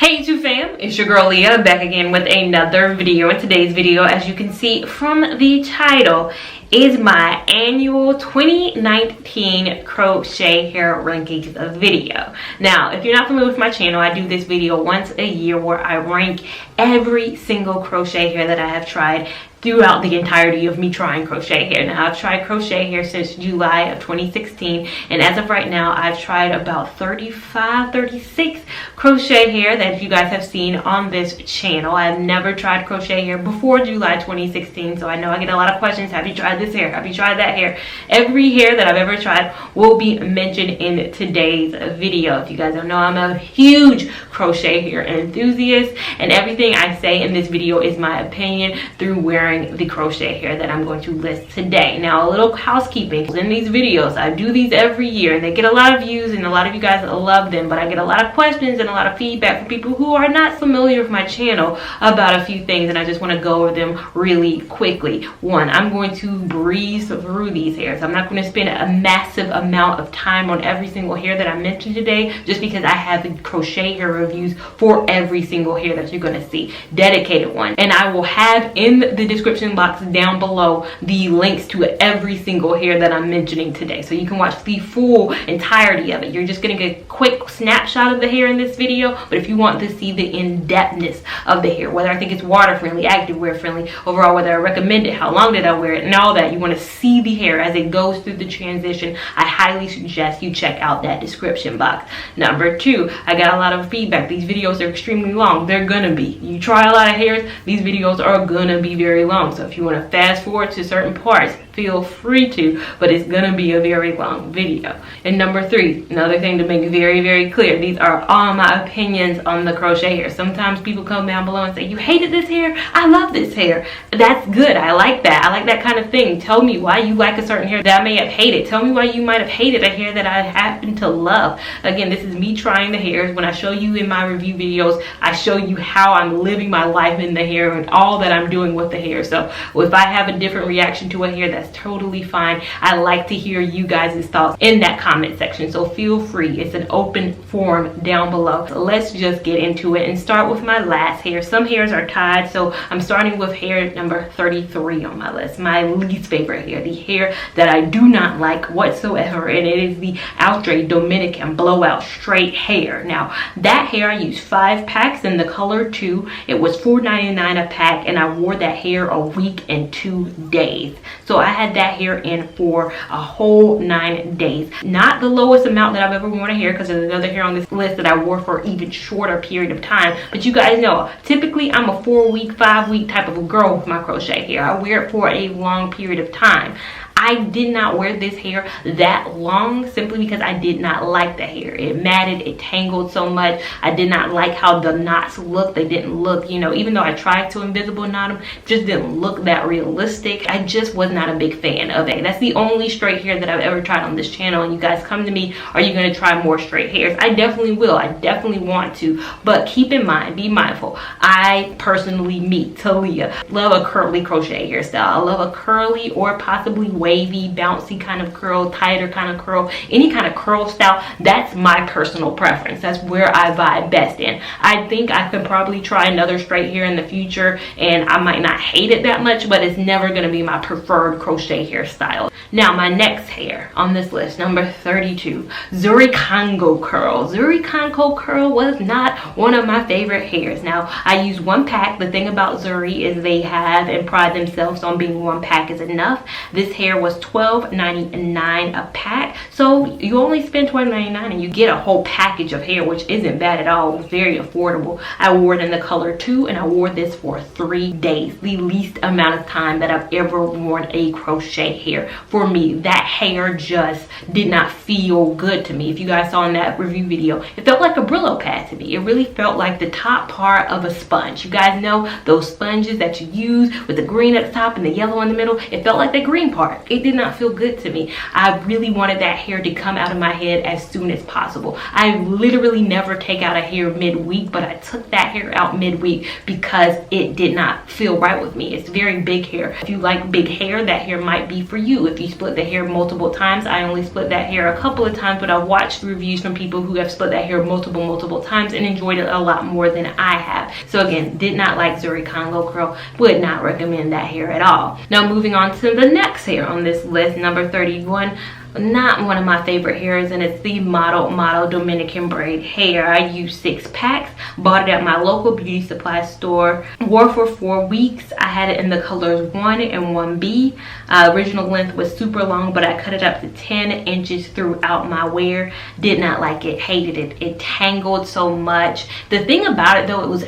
Hey YouTube fam, it's your girl Leah back again with another video. In today's video, as you can see from the title, is my annual 2019 crochet hair rankings video. Now, if you're not familiar with my channel, I do this video once a year where I rank every single crochet hair that I have tried throughout the entirety of me trying crochet hair. Now, I've tried crochet hair since July of 2016, and as of right now, I've tried about 36 crochet hair that you guys have seen on this channel. I've never tried crochet hair before July 2016, so I know I get a lot of questions. Have you tried this hair? Have you tried that hair? Every hair that I've ever tried will be mentioned in today's video. If you guys don't know, I'm a huge crochet hair enthusiast, and everything I say in this video is my opinion through wearing the crochet hair that I'm going to list today. Now, a little housekeeping. In these videos, I do these every year and they get a lot of views and a lot of you guys love them, but I get a lot of questions and a lot of feedback from people who are not familiar with my channel about a few things, and I just want to go over them really quickly. One, I'm going to breeze through these hairs. I'm not going to spend a massive amount of time on every single hair that I mentioned today, just because I have crochet hair reviews for every single hair that you're going to see, dedicated one, and I will have in the description box down below the links to every single hair that I'm mentioning today, so you can watch the full entirety of it. You're just gonna get a quick snapshot of the hair in this video, but if you want to see the in-depthness of the hair, whether I think it's water friendly, active wear friendly, overall whether I recommend it, how long did I wear it, and all that, you want to see the hair as it goes through the transition, I highly suggest you check out that description box. Number two, I got a lot of feedback. These videos are extremely long. They're gonna be. You try a lot of hairs, these videos are gonna be very long, so if you want to fast forward to certain parts, feel free to, but it's gonna be a very long video. And number three, another thing to make very clear, these are all my opinions on the crochet hair. Sometimes people come down below and say, you hated this hair? I love this hair. That's good. I like that. I like that kind of thing. Tell me why you like a certain hair that I may have hated. Tell me why you might have hated a hair that I happen to love. Again, this is me trying the hairs. When I show you in my review videos, I show you how I'm living my life in the hair and all that I'm doing with the hair. So if I have a different reaction to a hair, that's totally fine. I like to hear you guys' thoughts in that comment section, so feel free. It's an open forum down below. So let's just get into it and start with my last hair. Some hairs are tied, so I'm starting with hair number 33 on my list. My least favorite hair, the hair that I do not like whatsoever, and it is the Outre Dominican blowout straight hair. Now, that hair I used 5 packs in the color 2. It was $4.99 a pack, and I wore that hair a week and 2 days. So I had that hair in for a whole 9 days. Not the lowest amount that I've ever worn a hair, because there's another hair on this list that I wore for an even shorter period of time. But you guys know, typically I'm a 4-week, 5-week type of a girl with my crochet hair. I wear it for a long period of time. I did not wear this hair that long simply because I did not like the hair. It matted, it tangled so much. I did not like how the knots looked. They didn't look, you know, even though I tried to invisible knot them, just didn't look that realistic. I just was not a big fan of it. That's the only straight hair that I've ever tried on this channel, and you guys come to me, are you going to try more straight hairs? I definitely will. I definitely want to, but keep in mind, be mindful. I personally, me, Talia, love a curly crochet hairstyle. I love a curly or possibly wavy, bouncy kind of curl, tighter kind of curl, any kind of curl style. That's my personal preference. That's where I vibe best in. I think I could probably try another straight hair in the future, and I might not hate it that much, but it's never going to be my preferred crochet hairstyle. Now, my next hair on this list, number 32, Zuri Congo curl. Zuri Congo curl was not one of my favorite hairs. Now, I use 1 pack. The thing about Zuri is they have and pride themselves on being 1 pack is enough. This hair was $12.99 a pack, so you only spend $12.99 and you get a whole package of hair, which isn't bad at all. It was very affordable. I wore it in the color 2, and I wore this for 3 days, the least amount of time that I've ever worn a crochet hair. For me, that hair just did not feel good to me. If you guys saw in that review video, it felt like a Brillo pad to me. It really felt like the top part of a sponge. You guys know those sponges that you use with the green at the top and the yellow in the middle? It felt like the green part. it did not feel good to me. I really wanted that hair to come out of my head as soon as possible. I literally never take out a hair midweek, but I took that hair out midweek because it did not feel right with me. It's very big hair. If you like big hair, that hair might be for you. If you split the hair multiple times, I only split that hair a couple of times, but I've watched reviews from people who have split that hair multiple times and enjoyed it a lot more than I have. So again, did not like Zuri Congo Curl, would not recommend that hair at all. Now moving on to the next hair on this list, number 31. Not one of my favorite hairs, and it's the Model Dominican braid hair. I used 6 packs, bought it at my local beauty supply store, wore for 4 weeks. I had it in the colors 1 and 1B. Original length was super long, but I cut it up to 10 inches throughout my wear. Did not like it, hated it. It tangled so much. The thing about it though, it was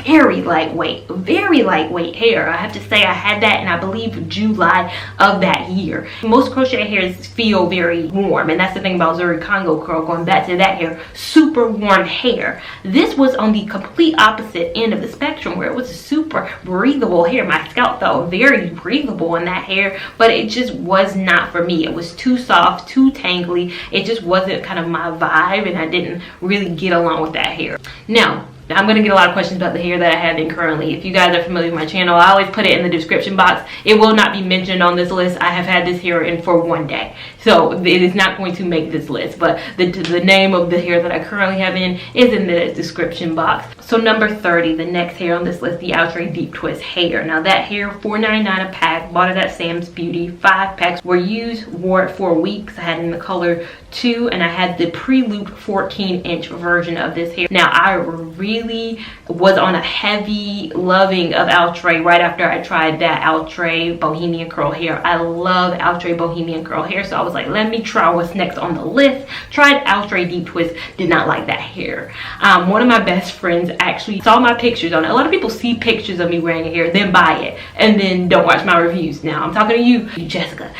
very lightweight hair. I have to say I had that in, I believe, July of that year. Most crochet hairs feel very warm, and that's the thing about Zuri Congo Curl, going back to that hair, super warm hair. This was on the complete opposite end of the spectrum, where it was super breathable hair. My scalp felt very breathable in that hair, but it just was not for me. It was too soft, too tangly. It just wasn't kind of my vibe, and I didn't really get along with that hair. Now, I'm going to get a lot of questions about the hair that I have in currently. If you guys are familiar with my channel, I always put it in the description box. It will not be mentioned on this list. I have had this hair in for 1 day, so it is not going to make this list, but the name of the hair that I currently have in is in the description box. So number 30, the next hair on this list, the Outre Deep Twist hair. Now that hair, $4.99 a pack, bought it at Sam's Beauty. 5 packs were used, wore it for weeks. I had it in the color 2, and I had the pre-loop 14-inch version of this hair. Now I really was on a heavy loving of Outre right after I tried that Outre Bohemian Curl hair. I love Outre Bohemian Curl hair, so I was like, let me try what's next on the list. Tried Outre Deep Twist, did not like that hair. One of my best friends actually saw my pictures on it. A lot of people see pictures of me wearing a hair, then buy it, and then don't watch my reviews. Now I'm talking to you, Jessica.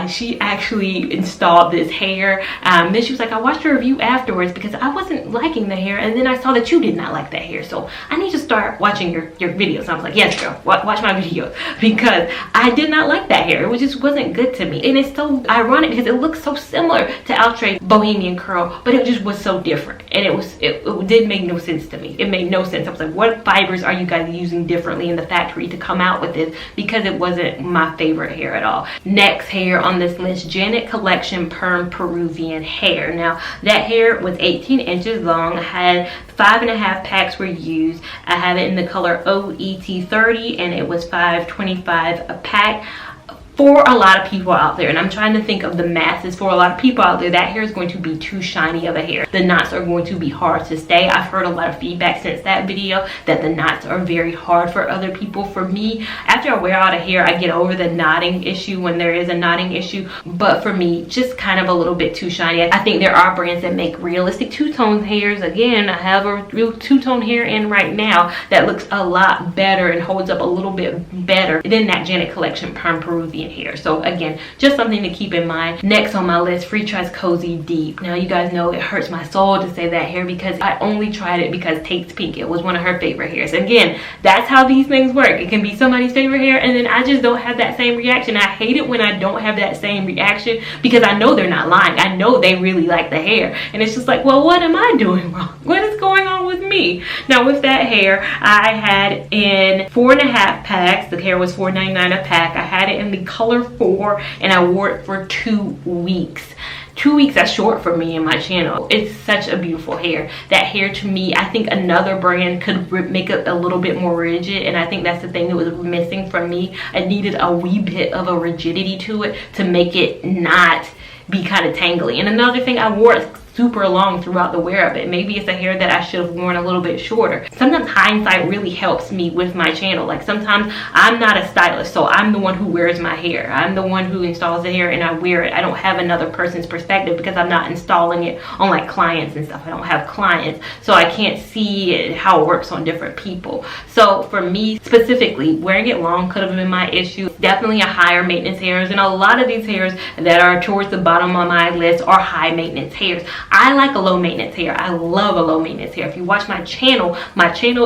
She actually installed this hair. Then she was like, I watched your review afterwards because I wasn't liking the hair, and then I saw that you did not like that hair, so I need to start watching your videos. I was like, yes girl, watch my videos, because I did not like that hair. It just wasn't good to me. And it's so ironic because it looks so similar to Outre Bohemian Curl, but it just was so different, and it did make no sense to me. It made no sense. I was like, what fibers are you guys using differently in the factory to come out with this? Because it wasn't my favorite hair at all. Next hair on this list, Janet Collection Perm Peruvian hair. Now that hair was 18 inches long. I had 5.5 packs were used. I have it in the color OET30, and it was $5.25 a pack. For a lot of people out there, and I'm trying to think of the masses, for a lot of people out there, that hair is going to be too shiny of a hair. The knots are going to be hard to stay. I've heard a lot of feedback since that video that the knots are very hard for other people. For me, after I wear out a hair, I get over the knotting issue when there is a knotting issue, but for me, just kind of a little bit too shiny. I think there are brands that make realistic two-tone hairs. Again, I have a real two-tone hair in right now that looks a lot better and holds up a little bit better than that Janet Collection Perm Peruvian hair. So again, just something to keep in mind. Next on my list, Freetress Cozy Deep. Now you guys know it hurts my soul to say that hair because I only tried it because Tate's Pink, it was one of her favorite hairs. Again, that's how these things work. It can be somebody's favorite hair, and then I just don't have that same reaction. I hate it when I don't have that same reaction because I know they're not lying. I know they really like the hair, and it's just like, well, what am I doing wrong? What is going on with me? Now with that hair, I had in 4.5 packs. The hair was $4.99 a pack. I had it in the color 4, and I wore it for 2 weeks. 2 weeks, that's short for me in my channel. It's such a beautiful hair. That hair, to me, I think another brand could make it a little bit more rigid, and I think that's the thing that was missing from me. I needed a wee bit of a rigidity to it to make it not be kind of tangly. And another thing, I wore it super long throughout the wear of it. Maybe it's a hair that I should have worn a little bit shorter. Sometimes hindsight really helps me with my channel. Like sometimes I'm not a stylist, so I'm the one who wears my hair. I'm the one who installs the hair and I wear it. I don't have another person's perspective because I'm not installing it on like clients and stuff. I don't have clients, so I can't see how it works on different people. So for me specifically, wearing it long could have been my issue. Definitely a higher maintenance hairs, and a lot of these hairs that are towards the bottom of my list are high maintenance hairs. I like a low maintenance hair. I love a low maintenance hair. If you watch my channel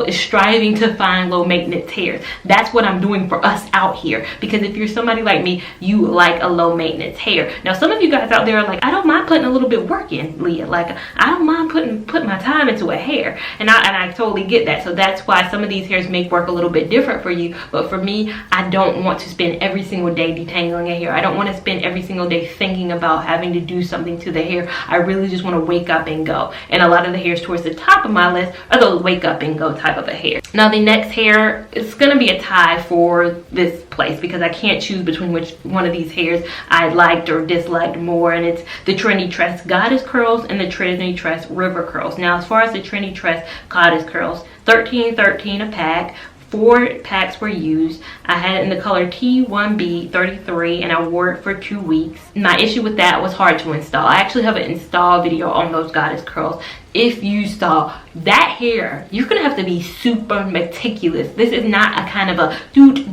is striving to find low maintenance hairs. That's what I'm doing for us out here, because if you're somebody like me, you like a low maintenance hair. Now some of you guys out there are like, I don't mind putting a little bit of work in, Leah. Like, I don't mind putting my time into a hair, and I totally get that. So that's why some of these hairs make work a little bit different for you. But for me, I don't want to spend every single day detangling a hair. I don't want to spend every single day thinking about having to do something to the hair. I really just want to wake up and go. And a lot of the hairs towards the top of my list are those wake up and go type of a hair. Now the next hair is going to be a tie for this place, because I can't choose between which one of these hairs I liked or disliked more, and it's the Trendy Tress Goddess Curls and the Trendy Tress River Curls. Now as far as the Trendy Tress Goddess Curls, $13.13 a pack. 4 packs were used. I had it in the color T1B33 and I wore it for 2 weeks. My issue with that was hard to install. I actually have an install video on those Goddess Curls. If you saw that hair, you're gonna have to be super meticulous. This is not a kind of a doot.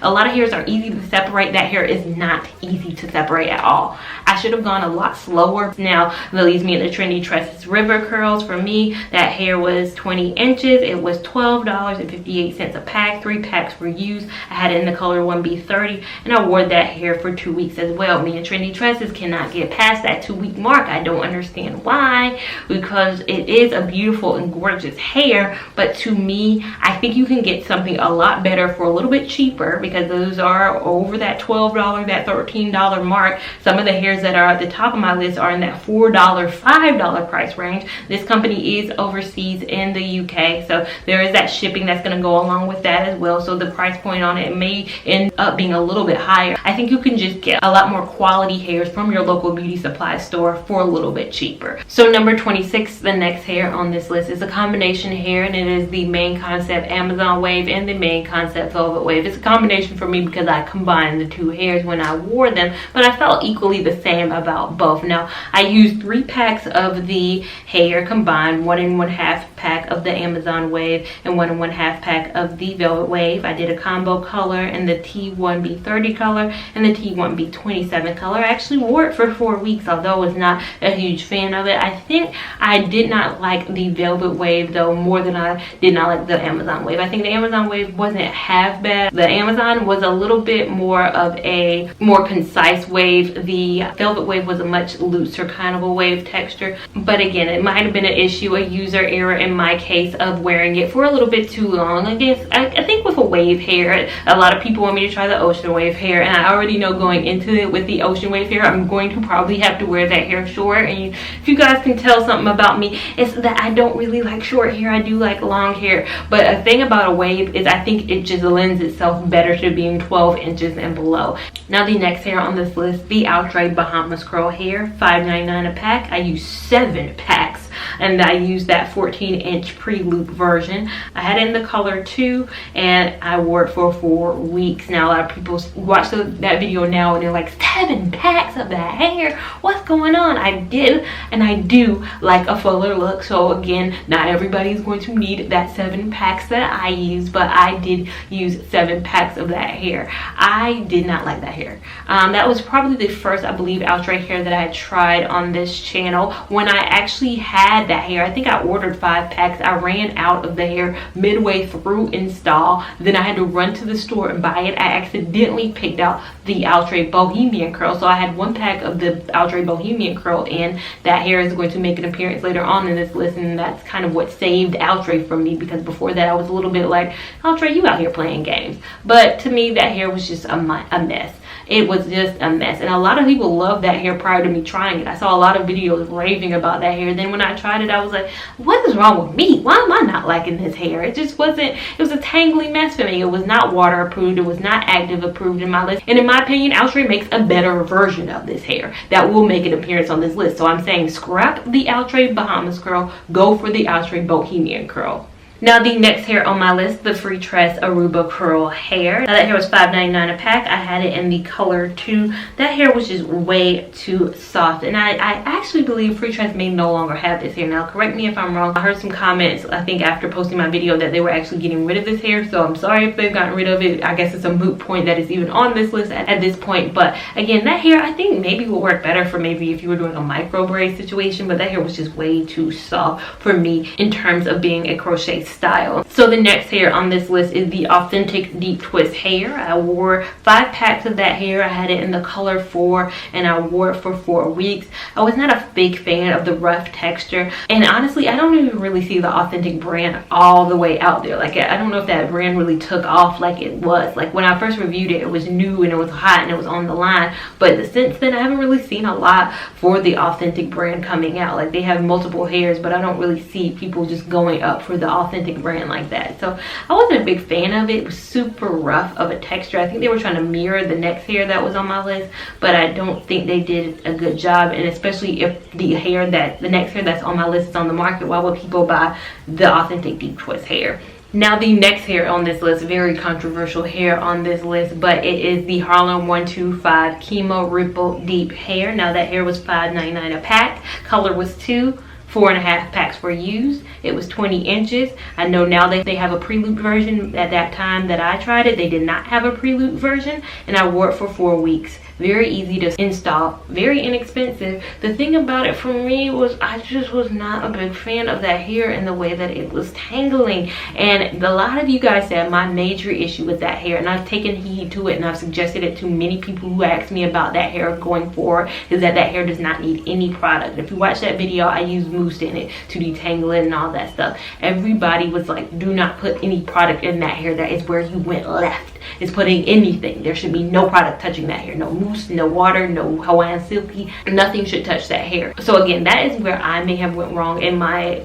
A lot of hairs are easy to separate. That hair is not easy to separate at all. I should have gone a lot slower. Now that leaves me in the Trendy Tresses River Curls. For me, that hair was 20 inches. It was $12.58 a pack. 3 packs were used. I had it in the color 1B30 and I wore that hair for 2 weeks as well. Me and Trendy Tresses cannot get past that 2-week mark. I don't understand why, because it is a beautiful and gorgeous hair, but to me, I think you can get something a lot better for a little bit cheaper, because those are over that $12, that $13 mark. Some of the hairs that are at the top of my list are in that $4, $5 price range. This company is overseas in the UK, so there is that shipping that's going to go along with that as well. So the price point on it may end up being a little bit higher. I think you can just get a lot more quality hairs from your local beauty supply store for a little bit cheaper. So number 26, the next hair on this list, is a combination hair, and it is the Main Concept Amazon Wave and the Main Concept Velvet Wave. It's a combination for me because I combined the 2 hairs when I wore them, but I felt equally the same about both. Now I used 3 packs of the hair combined, 1 1/2 pack of the Amazon Wave and 1 1/2 pack of the Velvet Wave. I did a combo color in the T1B30 color and the T1B27 color. I actually wore it for 4 weeks, although I was not a huge fan of it. I think I did not like the Velvet Wave though more than I did not like the Amazon Wave. I think the Amazon Wave wasn't half bad. The Amazon was a little bit more of a more concise wave. The Velvet Wave was a much looser kind of a wave texture, but again, it might have been an issue, a user error in my case, of wearing it for a little bit too long. I guess I think with a wave hair, a lot of people want me to try the ocean wave hair, and I already know going into it with the ocean wave hair, I'm going to probably have to wear that hair short. And if you guys can tell something about me, it's that I don't really like short hair. I do like long hair, but a thing about a wave is I think it just lends itself better to being 12 inches and below. Now the next hair on this list, the Outre Bahamas Curl hair, $5.99 a pack. I used 7 packs, and I used that 14-inch pre-loop version. I had it in the color 2 and I wore it for 4 weeks. Now a lot of people watch that video now and they're like, 7 packs of that hair, what's going on? I did, and I do like a fuller look. So again, not everybody's going to need that 7 packs that I use, but I did use 7 packs of that hair. I did not like that hair. That was probably the first, I believe, Outre hair that I had tried on this channel. When I actually had that hair, I think I ordered 5 packs. I ran out of the hair midway through install. Then I had to run to the store and buy it. I accidentally picked out the Outre Bohemian Curl, so I had 1 pack of the Outre Bohemian Curl in. That hair is going to make an appearance later on in this list, and that's kind of what saved Outre from me, because before that I was a little bit like, Outre, you out here playing games. But to me, that hair was just a mess. It was just a mess, and a lot of people loved that hair prior to me trying it. I saw a lot of videos raving about that hair. Then when I tried it, I was like, what is wrong with me? Why am I not liking this hair? It just wasn't, it was a tangly mess for me. It was not water approved. It was not active approved in my list. And in my opinion, Outre makes a better version of this hair that will make an appearance on this list. So I'm saying scrap the Outre Bahamas Curl, go for the Outre Bohemian Curl. Now the next hair on my list, the Freetress Aruba Curl hair. Now that hair was $5.99 a pack. I had it in the color 2. That hair was just way too soft, and I actually believe Freetress may no longer have this hair. Now correct me if I'm wrong. I heard some comments, I think after posting my video, that they were actually getting rid of this hair, so I'm sorry if they've gotten rid of it. I guess it's a moot point that it's even on this list at this point. But again, that hair I think maybe would work better for maybe if you were doing a micro braid situation, but that hair was just way too soft for me in terms of being a crochet style. So the next hair on this list is the Authentic Deep Twist hair. I wore 5 packs of that hair. I had it in the color 4 and I wore it for 4 weeks. I was not a big fan of the rough texture, and honestly I don't even really see the Authentic brand all the way out there. Like I don't know if that brand really took off like it was. Like when I first reviewed it, it was new and it was hot and it was on the line, but since then I haven't really seen a lot for the Authentic brand coming out. Like they have multiple hairs, but I don't really see people just going up for the Authentic brand like that. So I wasn't a big fan of it. It was super rough of a texture. I think they were trying to mirror the next hair that was on my list, but I don't think they did a good job. And especially if the next hair that's on my list is on the market, why would people buy the Authentic Deep Twist hair? Now the next hair on this list, very controversial hair on this list, but it is the Harlem 125 Chemo Ripple Deep hair. Now that hair was $5.99 a pack. Color was 2. 4.5 packs were used. It was 20 inches. I know now that they have a pre-loop version. At that time that I tried it, they did not have a pre-loop version, and I wore it for 4 weeks. Very easy to install, very inexpensive. The thing about it for me was I just was not a big fan of that hair and the way that it was tangling. And a lot of you guys said my major issue with that hair, and I've taken heed to it and I've suggested it to many people who asked me about that hair going forward, is that hair does not need any product. If you watch that video, I used mousse in it to detangle it and all that stuff. Everybody was like, do not put any product in that hair. That is where you went left, is putting anything. There should be no product touching that hair. No mousse, no water, no Hawaiian silky, nothing should touch that hair. So again, that is where I may have went wrong in my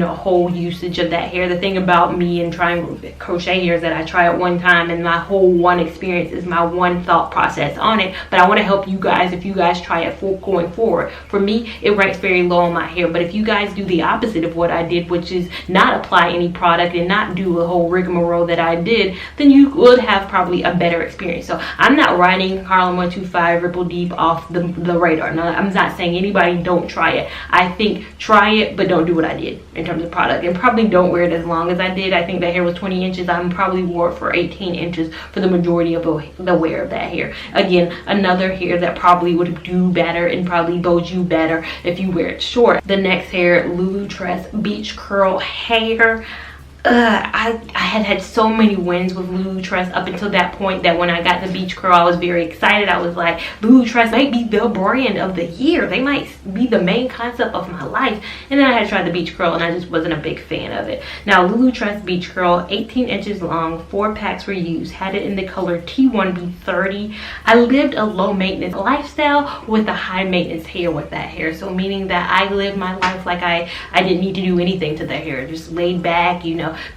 whole usage of that hair. The thing about me and trying crochet hair is that I try it one time and my whole one experience is my one thought process on it. But I want to help you guys if you guys try it going forward. For me, it ranks very low on my hair, but if you guys do the opposite of what I did, which is not apply any product and not do a whole rigmarole that I did, then you would have probably a better experience. So I'm not writing Harlem 125 Ripple Deep off the radar. No, I'm not saying anybody don't try it. I think try it, but don't do what I did in terms of product, and probably don't wear it as long as I did. I think that hair was 20 inches. I probably wore it for 18 inches for the majority of the wear of that hair. Again, another hair that probably would do better and probably bode you better if you wear it short. The next hair, Freetress Beach Curl hair. I had so many wins with Freetress up until that point, that when I got the beach curl I was very excited. I was like, Freetress might be the brand of the year. They might be the main concept of my life. And then I had to try the beach curl and I just wasn't a big fan of it. Now Freetress beach curl, 18 inches long, 4 packs were used. Had it in the color T1B30. I lived a low maintenance lifestyle with a high maintenance hair with that hair. So meaning that I lived my life like I didn't need to do anything to the hair. Just laid back,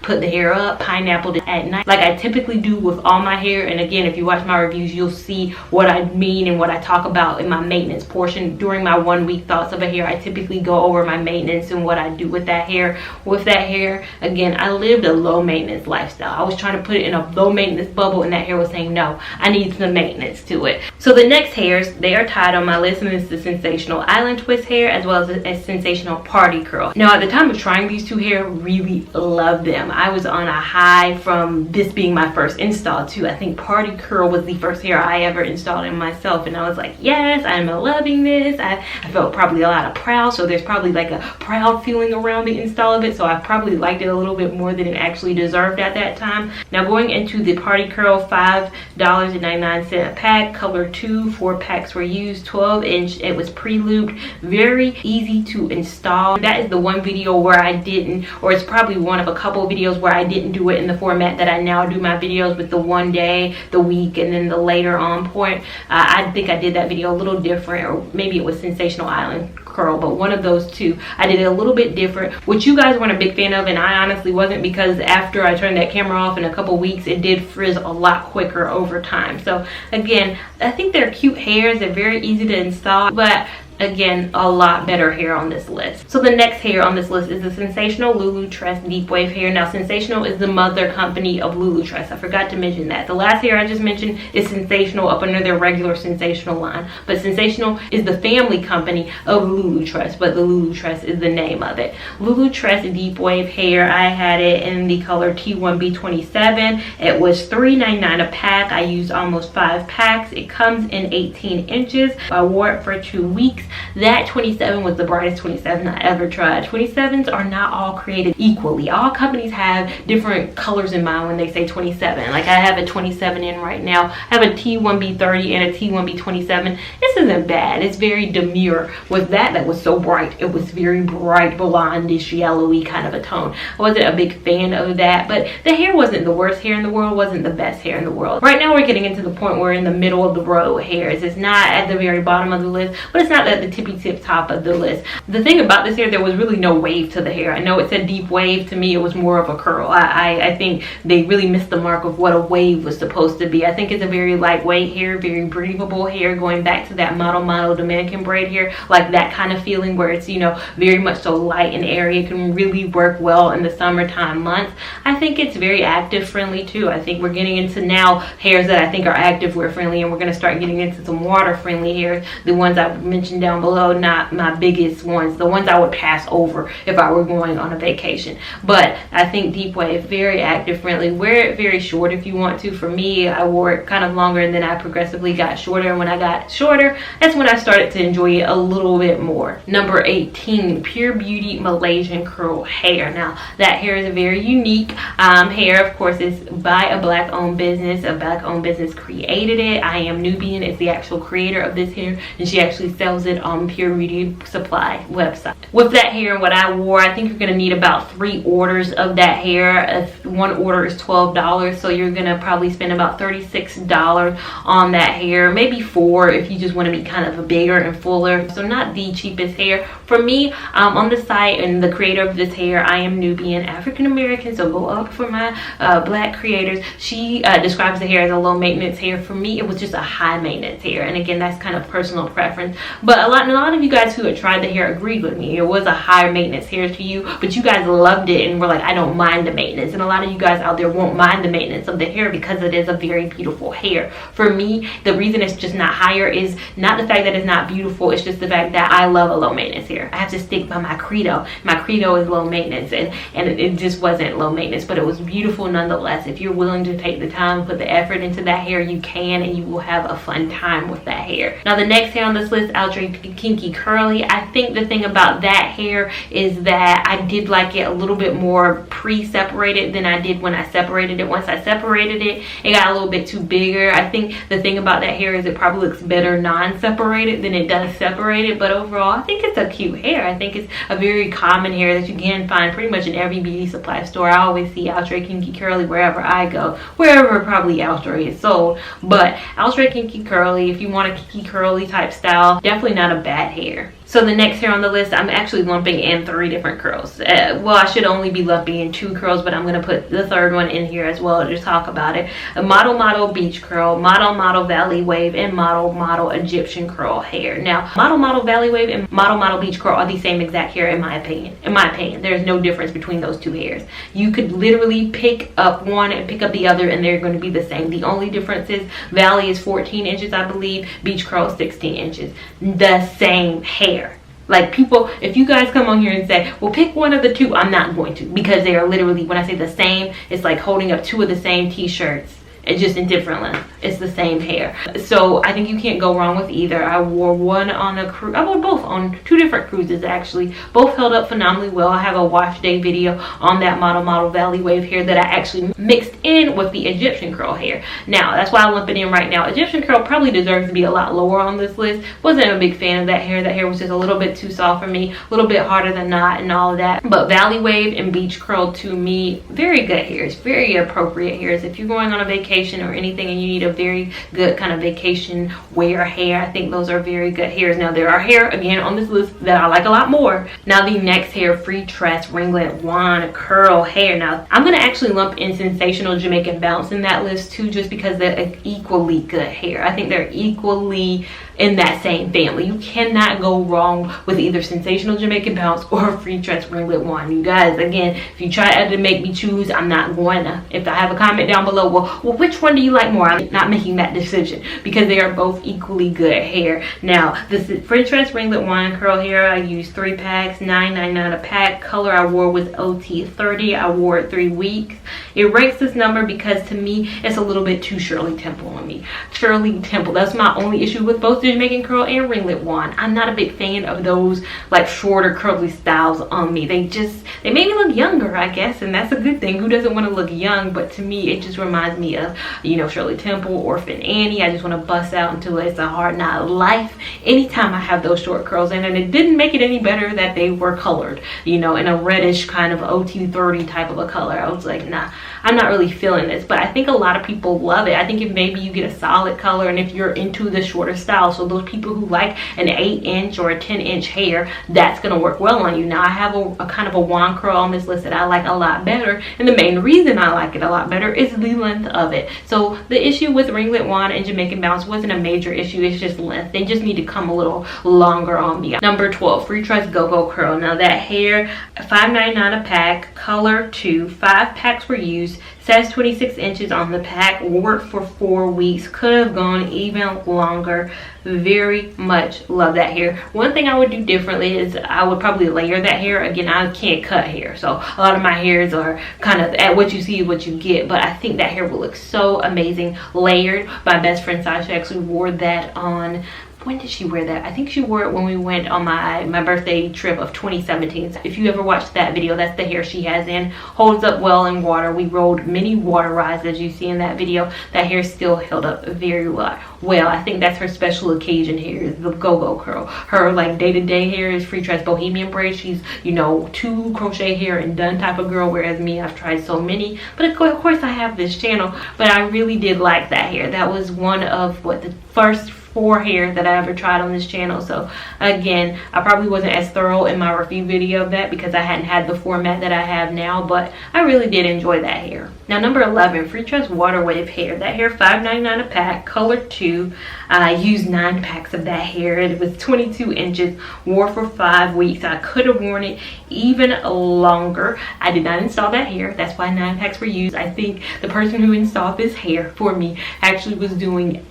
put the hair up, pineappled it at night like I typically do with all my hair. And again, if you watch my reviews, you'll see what I mean and what I talk about in my maintenance portion. During my 1 week thoughts of a hair, I typically go over my maintenance and what I do with that hair. With that hair, again, I lived a low maintenance lifestyle. I was trying to put it in a low maintenance bubble and that hair was saying no, I need some maintenance to it. So the next hairs, they are tied on my list, and it's the Sensational Island Twist hair as well as a Sensational Party Curl. Now at the time of trying these two hair, really loved them. I was on a high from this being my first install too. I think Party Curl was the first hair I ever installed in myself, and I was like, yes, I'm loving this. I felt probably a lot of proud, so there's probably like a proud feeling around the install of it, so I probably liked it a little bit more than it actually deserved at that time. Now going into the Party Curl, $5.99 a pack, color 2, 4 packs were used, 12 inch, it was pre-looped, very easy to install. That is the one video where I didn't, or it's probably one of a couple videos where I didn't do it in the format that I now do my videos, with the 1 day, the week, and then the later on point. I think I did that video a little different, or maybe it was Sensational Island Curl, but one of those two. I did it a little bit different, which you guys weren't a big fan of, and I honestly wasn't, because after I turned that camera off in a couple weeks, it did frizz a lot quicker over time. So again, I think they're cute hairs. They're very easy to install, but again, a lot better hair on this list. So the next hair on this list is the Sensational Lulu Tress Deep Wave hair. Now Sensational is the mother company of Lulu Tress. I forgot to mention that. The last hair I just mentioned is Sensational up under their regular Sensational line, but Sensational is the family company of Lulu Tress, but the Lulu Tress is the name of it. Lulu Tress Deep Wave hair, I had it in the color T1B27. It was $3.99 a pack. I used almost 5 packs. It comes in 18 inches. I wore it for 2 weeks. That 27 was the brightest 27 I ever tried. 27s are not all created equally. All companies have different colors in mind when they say 27. Like I have a 27 in right now. I have a T1B30 and a T1B27. This isn't bad. It's very demure. With that was so bright. It was very bright, blondish, yellowy kind of a tone. I wasn't a big fan of that, but the hair wasn't the worst hair in the world, wasn't the best hair in the world. Right now we're getting into the point where we're in the middle of the road hairs. It's not at the very bottom of the list, but it's not at the tippy tip top of the list. The thing about this hair, there was really no wave to the hair. I know it said deep wave. To me, it was more of a curl. I think they really missed the mark of what a wave was supposed to be. I think it's a very lightweight hair, very breathable hair, going back to that model Dominican braid hair, like that kind of feeling where it's, you know, very much so light and airy. It can really work well in the summertime months. I think it's very active friendly too. I think we're getting into now hairs that I think are active wear friendly, and we're going to start getting into some water friendly hairs. The ones I mentioned down below, not my biggest ones, the ones I would pass over if I were going on a vacation. But I think deep wave, very active friendly. Wear it very short if you want to. For me, I wore it kind of longer and then I progressively got shorter, and when I got shorter, that's when I started to enjoy it a little bit more. Number 18, Pure Beauty Malaysian Curl hair. Now that hair is a very unique hair. Of course, it's by a black owned business. A black owned business created it. I Am Nubian is the actual creator of this hair, and she actually sells it on Pure Beauty Supply website. With that hair and what I wore, I think you're going to need about 3 orders of that hair. If one order is $12, so you're going to probably spend about $36 on that hair, maybe 4 if you just want to be kind of bigger and fuller. So not the cheapest hair. For me, on the site, and the creator of this hair, I Am Nubian, African American, so go up for my black creators. She describes the hair as a low maintenance hair. For me, it was just a high maintenance hair, and again, that's kind of personal preference. But a lot of you guys who had tried the hair agreed with me. It was a higher maintenance hair to you, but you guys loved it and were like, I don't mind the maintenance. And a lot of you guys out there won't mind the maintenance of the hair because it is a very beautiful hair. For me, the reason it's just not higher is not the fact that it's not beautiful, it's just the fact that I love a low maintenance hair. I have to stick by my credo. My credo is low maintenance, and it just wasn't low maintenance, but it was beautiful nonetheless. If you're willing to take the time, put the effort into that hair, you can, and you will have a fun time with that hair. Now the next hair on this list, Outre Kinky Curly. I think the thing about that hair is that I did like it a little bit more pre-separated than I did when I separated it. Once I separated it, it got a little bit too bigger. I think the thing about that hair is it probably looks better non-separated than it does separated, but overall I think it's a cute hair. I think it's a very common hair that you can find pretty much in every beauty supply store. I always see Outre Kinky Curly wherever I go, wherever probably Outre is sold. But Outre Kinky Curly, if you want a kinky curly type style, definitely not a bad hair. So the next hair on the list, I'm actually lumping in 3 different curls. Well, I should only be lumping in 2 curls, but I'm going to put the third one in here as well to talk about it. A Model Beach Curl, Model Valley Wave, and Model Egyptian Curl hair. Now, Model Valley Wave and Model Beach Curl are the same exact hair in my opinion. In my opinion, there's no difference between those 2 hairs. You could literally pick up one and pick up the other, and they're going to be the same. The only difference is Valley is 14 inches, I believe. Beach Curl is 16 inches. The same hair. Like, people, if you guys come on here and say, well, pick one of the 2, I'm not going to, because they are literally, when I say the same, it's like holding up 2 of the same t-shirts. It's just in different lengths. It's the same hair. So I think you can't go wrong with either. I wore one on a cruise. I wore both on 2 different cruises actually. Both held up phenomenally well. I have a wash day video on that Model Valley Wave hair that I actually mixed in with the Egyptian curl hair. Now that's why I lump it in right now. Egyptian curl probably deserves to be a lot lower on this list. Wasn't a big fan of that hair. That hair was just a little bit too soft for me. A little bit harder than knot and all of that. But Valley Wave and Beach Curl, to me, very good hairs. Very appropriate hairs. If you're going on a vacation or anything and you need a very good kind of vacation wear hair, I think those are very good hairs. Now there are hair again on this list that I like a lot more. Now the next hair, Freetress Ringlet Wand Curl hair. Now I'm going to actually lump in Sensational Jamaican Bounce in that list too, just because they're equally good hair. I think they're equally in that same family. You cannot go wrong with either Sensational Jamaican Bounce or Freetress Ringlet Wand. You guys, again, if you try to make me choose, I'm not going to. If I have a comment down below, well, which one do you like more? I'm not making that decision because they are both equally good hair. Now, this is Freetress Ringlet Wand curl hair. I used 3 packs, $9.99 a pack. Color I wore was OT30. I wore it 3 weeks. It ranks this number because to me, it's a little bit too Shirley Temple on me. Shirley Temple, that's my only issue with both the Jamaican curl and ringlet wand. I'm not a big fan of those like shorter curly styles on me. They make me look younger, I guess, and that's a good thing. Who doesn't want to look young? But to me, it just reminds me of, you know, Shirley Temple, Orphan Annie. I just want to bust out until it's a hard knock life anytime I have those short curls in. And it didn't make it any better that they were colored, you know, in a reddish kind of OT30 type of a color. I was like, nah, I'm not really feeling this. But I think a lot of people love it. I think if maybe you get a solid color and if you're into the shorter style, so those people who like an 8-inch or a 10-inch hair, that's gonna work well on you. Now I have a kind of a wand curl on this list that I like a lot better, and the main reason I like it a lot better is the length of it. So the issue with ringlet wand and Jamaican Bounce wasn't a major issue, it's just length. They just need to come a little longer on me. Number 12, Freetress Go-Go Curl. Now that hair, $5.99 a pack, color 2, 5 packs were used, says 26 inches on the pack, worked for 4 weeks, could have gone even longer. Very much love that hair. One thing I would do differently is I would probably layer that hair. Again, I can't cut hair, so a lot of my hairs are kind of at what you see is what you get, but I think that hair will look so amazing layered. My best friend Sasha actually wore that on, when did she wear that? I think she wore it when we went on my birthday trip of 2017. If you ever watched that video, that's the hair she has in. Holds up well in water. We rode many water rides as you see in that video. That hair still held up very well. I think that's her special occasion hair, is the go-go curl. Her like day-to-day hair is Freetress Bohemian Braids. She's, you know, 2 crochet hair and done type of girl, whereas me, I've tried so many. But of course I have this channel, but I really did like that hair. That was one of the first 4 hair that I ever tried on this channel. So again, I probably wasn't as thorough in my review video of that because I hadn't had the format that I have now, but I really did enjoy that hair. Now number 11, Freetress Water Wave Hair. That hair, $5.99 a pack, color 2. I used 9 packs of that hair. It was 22 inches, wore for 5 weeks. I could have worn it even longer. I did not install that hair. That's why 9 packs were used. I think the person who installed this hair for me actually was doing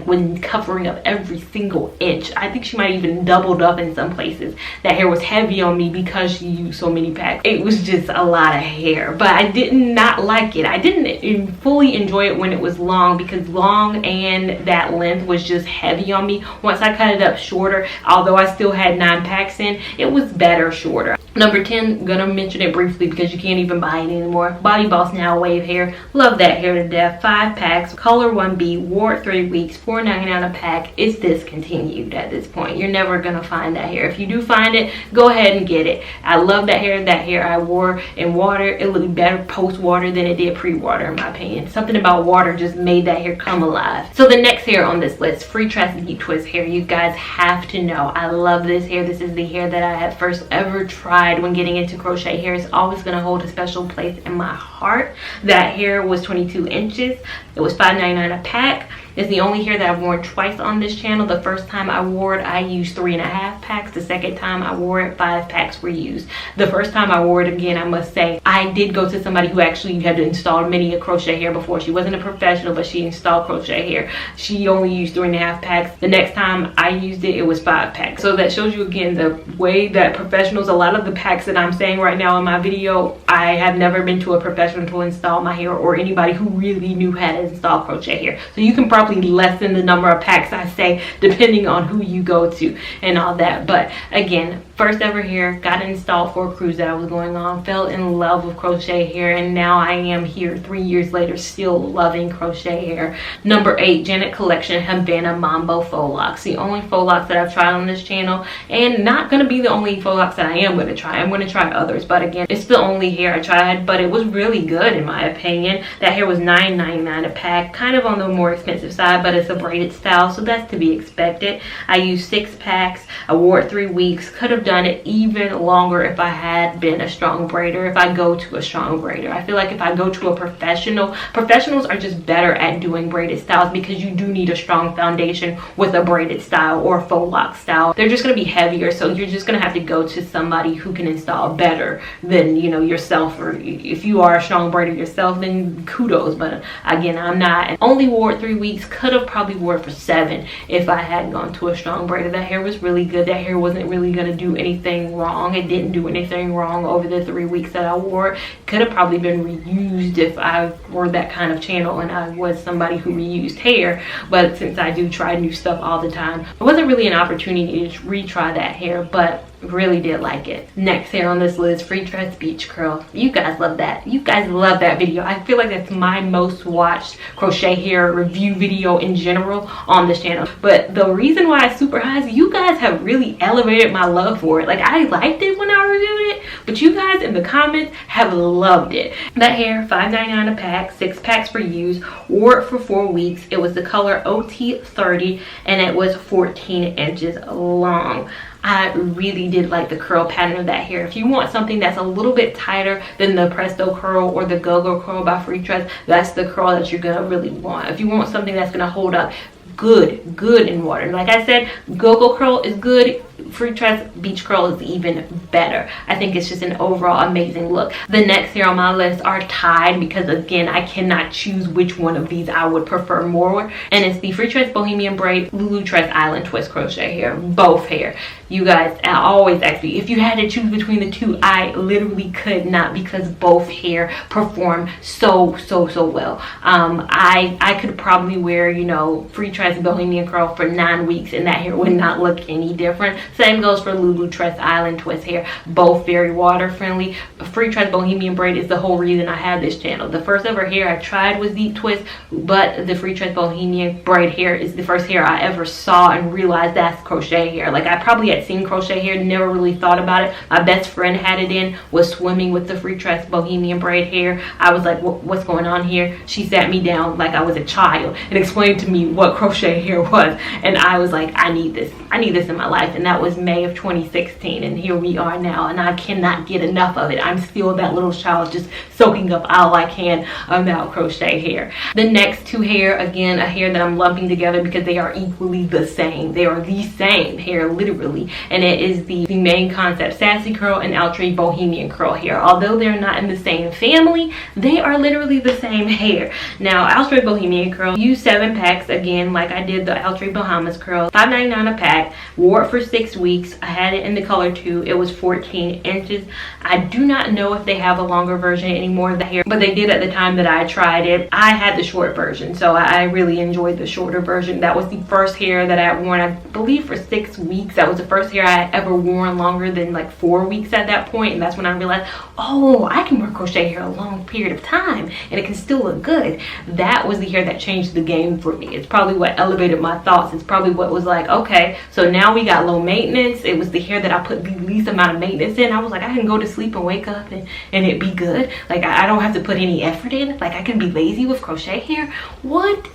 when covering up every single inch. I think she might even doubled up in some places. That hair was heavy on me because she used so many packs. It was just a lot of hair, but I did not like it. I didn't fully enjoy it when it was long because long and that length was just heavy on me. Once I cut it up shorter, although I still had 9 packs in, it was better shorter. Number 10, gonna mention it briefly because you can't even buy it anymore. Body Boss Now Wave Hair. Love that hair to death. 5 packs, color 1B, wore it 3 weeks, $4.99 a pack. It's discontinued at this point. You're never gonna find that hair. If you do find it, go ahead and get it. I love that hair. That hair I wore in water. It looked better post-water than it did pre-water in my opinion. Something about water just made that hair come alive. So the next hair on this list, Freetress Deep Twist Hair. You guys have to know, I love this hair. This is the hair that I had first ever tried when getting into crochet hair. Is always going to hold a special place in my heart. That hair was 22 inches. It was $5.99 a pack. It's the only hair that I've worn twice on this channel. The first time I wore it, I used 3.5 packs. The second time I wore it, 5 packs were used. The first time I wore it, again, I must say, I did go to somebody who actually had installed many a crochet hair before. She wasn't a professional, but she installed crochet hair. She only used 3.5 packs. The next time I used it, it was 5 packs. So that shows you again the way that professionals, a lot of the packs that I'm saying right now in my video, I have never been to a professional to install my hair or anybody who really knew how to install crochet hair. So you can probably lessen the number of packs I say depending on who you go to and all that. But again, first ever hair, got it installed for a cruise that I was going on, fell in love with crochet hair, and now I am here 3 years later still loving crochet hair. Number 8, Janet Collection Havana Mambo Faux Locks. The only faux locks that I've tried on this channel, and not going to be the only faux locks that I am going to try. I'm going to try others, but again, it's the only hair I tried, but it was really good in my opinion. That hair was $9.99 a pack, kind of on the more expensive side, but it's a braided style, so that's to be expected. I used 6 packs. I wore it 3 weeks. Could have have done it even longer if I had been a strong braider, if I go to a strong braider. I feel like if I go to a professional, professionals are just better at doing braided styles because you do need a strong foundation with a braided style or a faux lock style. They're just going to be heavier, so you're just going to have to go to somebody who can install better than, you know, yourself. Or if you are a strong braider yourself, then kudos. But again, I'm not. Only wore it 3 weeks. Could have probably wore it for 7 if I had gone to a strong braider. That hair was really good. That hair wasn't really going to do anything wrong. It didn't do anything wrong over the 3 weeks that I wore it. Could have probably been reused if I were that kind of channel and I was somebody who reused hair. But since I do try new stuff all the time, it wasn't really an opportunity to retry that hair, but really did like it. Next hair on this list, Freetress Beach Curl. You guys love that. You guys love that video. I feel like that's my most watched crochet hair review video in general on this channel. But the reason why it's super high is you guys have really elevated my love for it. Like, I liked it when I reviewed it, but you guys in the comments have loved it. That hair, $5.99 a pack, 6 packs for use, wore it for 4 weeks. It was the color OT30 and it was 14 inches long. I really did like the curl pattern of that hair. If you want something that's a little bit tighter than the Presto Curl or the Go-Go Curl by Freetress, that's the curl that you're gonna really want. If you want something that's gonna hold up good in water, like I said, Go-Go Curl is good. Freetress Beach Curl is even better. I think it's just an overall amazing look. The next hair on my list are tied because, again, I cannot choose which one of these I would prefer more, and it's the Freetress Bohemian Braid Lulutress Island Twist crochet hair. Both hair. You guys always ask me if you had to choose between the two. I literally could not, because both hair perform so well. I could probably wear, you know, Freetress Bohemian Curl for 9 weeks and that hair would not look any different. Same goes for Lulutress Island Twist hair. Both very water friendly. Freetress Bohemian Braid is the whole reason I have this channel. The first ever hair I tried was deep twist, but the Freetress Bohemian Braid hair is the first hair I ever saw and realized that's crochet hair. Like, I probably had seen crochet hair, never really thought about it. My best friend had it in, was swimming with the Freetress Bohemian Braid hair. I was like, what's going on here? She sat me down like I was a child and explained to me what crochet hair was, and I was like, I need this in my life. And that was May of 2016, and here we are now, and I cannot get enough of it. I'm still that little child just soaking up all I can about crochet hair. The next two hair, again, a hair that I'm lumping together because they are equally the same. They are the same hair, literally, and it is the Main Concept Sassy Curl and Outre Bohemian Curl hair. Although they're not in the same family, they are literally the same hair. Now, Outre Bohemian Curl, use 7 packs, again, like I did the Outre Bahamas Curl. $5.99 a pack, wore it for 6 weeks. I had it in the color 2. It was 14 inches. I do not know if they have a longer version anymore of the hair, but they did at the time that I tried it. I had the short version, so I really enjoyed the shorter version. That was the first hair that I had worn, I believe, for 6 weeks. That was the first hair I had ever worn longer than like 4 weeks at that point, and that's when I realized, oh, I can wear crochet hair a long period of time and it can still look good. That was the hair that changed the game for me. It's probably what elevated my thoughts. It's probably what was like, okay, so now we got low maintenance. It was the hair that I put the least amount of maintenance in. I was like, I can go to sleep and wake up and it be good. Like, I don't have to put any effort in. Like, I can be lazy with crochet hair. What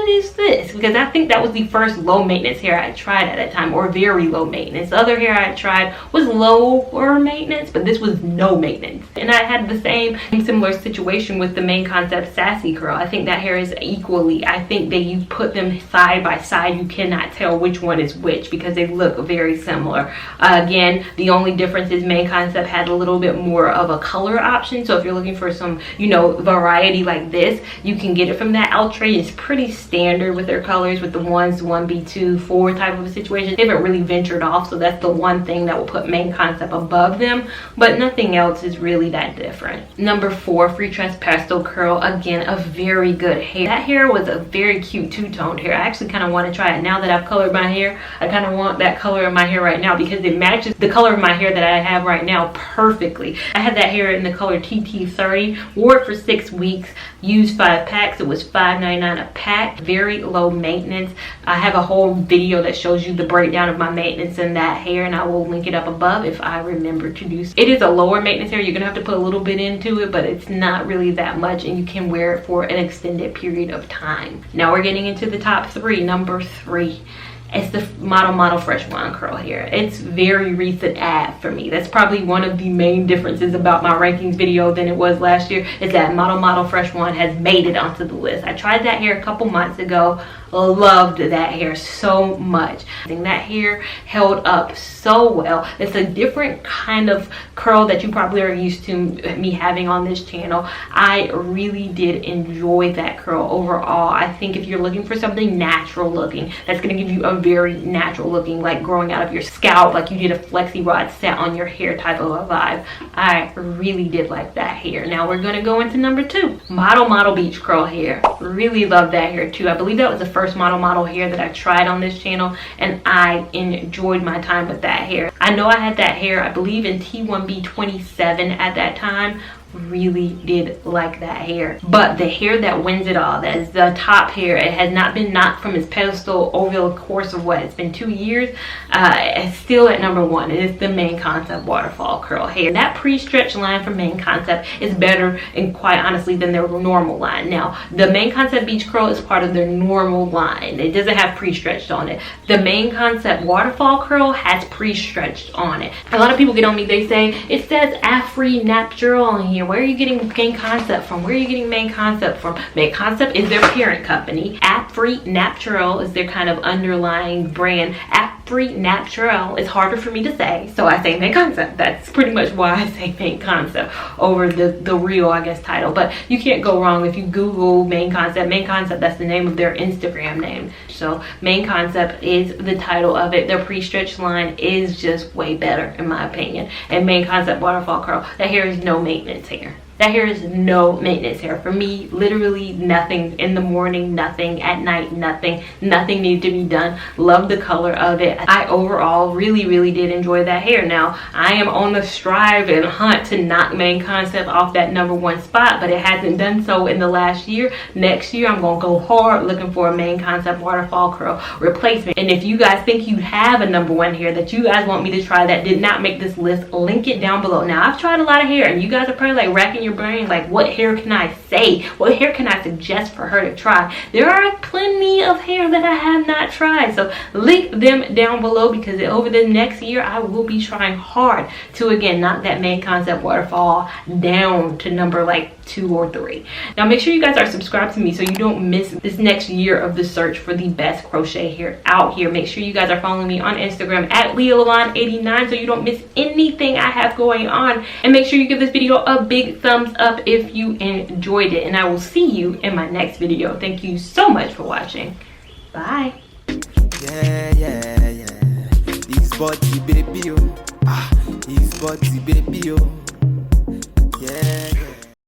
is this? Because I think that was the first low maintenance hair I tried at that time, or very low maintenance. The other hair I tried was lower maintenance, but this was no maintenance. And I had the same similar situation with the Main Concept Sassy Curl. I think that hair is equally, I think that you put them side by side, you cannot tell which one is which because they look very similar. Again, the only difference is Main Concept had a little bit more of a color option. So if you're looking for some, you know, variety like this, you can get it from that. Outre is pretty standard with their colors, with the 1s, 1B, 2, 4 type of a situation. They haven't really ventured off, so that's the one thing that will put Main Concept above them, but nothing else is really that different. Number 4, Freetress Pastel Curl. Again, a very good hair. That hair was a very cute two-toned hair. I actually kind of want to try it now that I've colored my hair. I kind of want that color in my hair right now because it matches the color of my hair that I have right now perfectly. I had that hair in the color TT30, wore it for 6 weeks, used 5 packs. It was $5.99 a pack. Very low maintenance. I have a whole video that shows you the breakdown of my maintenance in that hair, and I will link it up above if I remember to do so. It is a lower maintenance hair. You're gonna have to put a little bit into it, but it's not really that much, and you can wear it for an extended period of time. Now we're getting into the top 3. Number 3, It's the Model Fresh Wine curl hair. It's very recent ad for me. That's probably one of the main differences about my rankings video than it was last year, is that Model Fresh Wine has made it onto the list. I tried that hair a couple months ago. Loved that hair so much. I think that hair held up so well. It's a different kind of curl that you probably are used to me having on this channel. I really did enjoy that curl overall. I think if you're looking for something natural looking, that's going to give you a very natural looking, like growing out of your scalp, like you did a flexi rod set on your hair type of a vibe. I really did like that hair. Now we're going to go into number 2, Model Beach curl hair. Really love that hair too. I believe that was the first model hair that I tried on this channel, and I enjoyed my time with that hair. I know I had that hair, I believe, in T1B 27 at that time. Really did like that hair. But the hair that wins it all, that is the top hair, it has not been knocked from its pedestal over the course of what, it's been 2 years. It's still at number 1. It is the Main Concept waterfall curl hair. That pre-stretch line from Main Concept is better, and quite honestly, than their normal line. Now the Main Concept beach curl is part of their normal line. It doesn't have pre-stretched on it. The Main Concept waterfall curl has pre-stretched on it. A lot of people get on me, they say it says Afri Naptural on here. Where are you getting Main Concept from? Where are you getting Main Concept from? Main Concept is their parent company. Afri Naptural is their kind of underlying brand. Afri Naptural is harder for me to say, so I say Main Concept. That's pretty much why I say Main Concept over the real, I guess, title. But you can't go wrong if you Google Main Concept. Main Concept, that's the name of their Instagram name. So Main Concept is the title of it. Their pre-stretch line is just way better in my opinion. And Main Concept waterfall curl, that hair is no maintenance hair. That hair is no maintenance hair. For me, literally nothing in the morning, nothing at night, nothing needed to be done. Love the color of it. I overall really did enjoy that hair. Now, I am on the strive and hunt to knock Main Concept off that number 1 spot, but it hasn't done so in the last year. Next year, I'm gonna go hard looking for a Main Concept waterfall curl replacement. And if you guys think you have a number 1 hair that you guys want me to try that did not make this list, link it down below. Now, I've tried a lot of hair, and you guys are probably like racking your brain, like, what hair can I say? What hair can I suggest for her to try? There are plenty of hair that I have not tried, so link them down below, because over the next year I will be trying hard to again knock that Main Concept waterfall down to number like 2 or 3. Now make sure you guys are subscribed to me so you don't miss this next year of the search for the best crochet hair out here. Make sure you guys are following me on Instagram at Lia Lavon 89 so you don't miss anything I have going on, and make sure you give this video a big thumbs up if you enjoyed it, and I will see you in my next video. Thank you so much for watching. Bye. Yeah. Youngbodzy baby, oh. Youngbodzy baby, oh. Yeah.